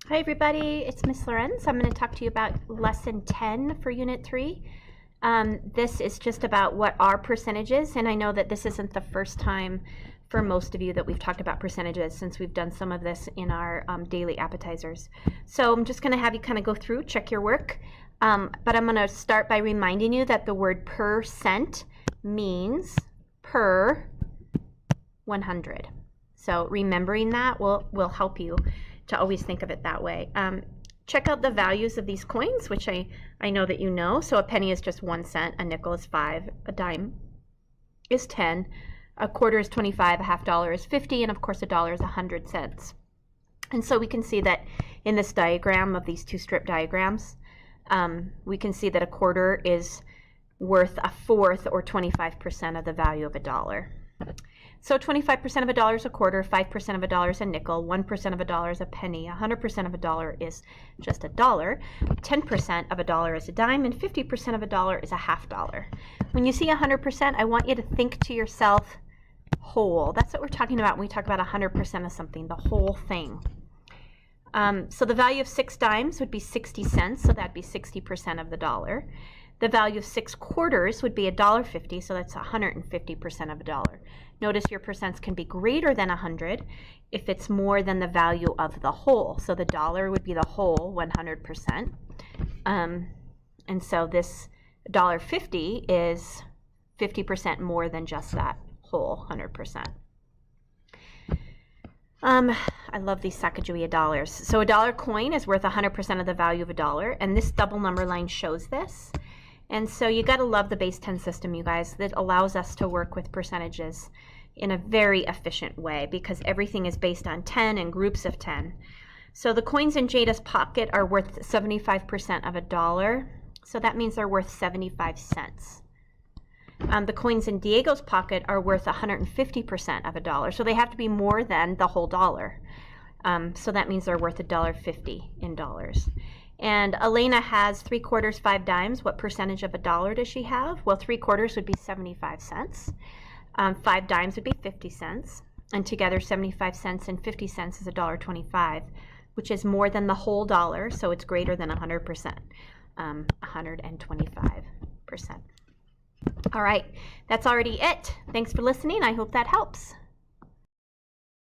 Hi everybody, it's Miss Lorenz. I'm going to talk to you about lesson 10 for unit 3. This is just about what are percentages, and I know that this isn't the first time for most of you that we've talked about percentages since we've done some of this in our daily appetizers. So I'm just going to have you kind of go through, check your work, but I'm going to start by reminding you that the word percent means per 100. So remembering that will help you to always think of it that way. Check out the values of these coins, which I know that you know. So a penny is just 1 cent, a nickel is 5, a dime is 10, a quarter is 25, a half dollar is 50, and of course a dollar is 100 cents. And so we can see that in this diagram of these two strip diagrams, we can see that a quarter is worth a fourth or 25% of the value of a dollar. So 25% of a dollar is a quarter, 5% of a dollar is a nickel, 1% of a dollar is a penny, 100% of a dollar is just a dollar, 10% of a dollar is a dime, and 50% of a dollar is a half dollar. When you see 100%, I want you to think to yourself whole. That's what we're talking about when we talk about 100% of something, the whole thing. So the value of 6 dimes would be 60 cents, so that'd be 60% of the dollar. The value of 6 quarters would be $1.50, so that's 150% of a dollar. Notice your percents can be greater than 100 if it's more than the value of the whole. So the dollar would be the whole 100%. And so this $1.50 is 50% more than just that whole 100%. I love these Sacagawea dollars. So a dollar coin is worth 100% of the value of a dollar, and this double number line shows this. And so you got to love the base 10 system, you guys, that allows us to work with percentages in a very efficient way because everything is based on 10 and groups of 10. So the coins in Jada's pocket are worth 75% of a dollar, so that means they're worth 75 cents. The coins in Diego's pocket are worth 150% of a dollar, so they have to be more than the whole dollar. So that means they're worth $1.50 in dollars. And Elena has 3 quarters, 5 dimes. What percentage of a dollar does she have? Well, 3 quarters would be 75 cents. 5 dimes would be 50 cents. And together, 75 cents and 50 cents is $1.25, which is more than the whole dollar, so it's greater than 100%, 125%. All right, that's already it. Thanks for listening. I hope that helps.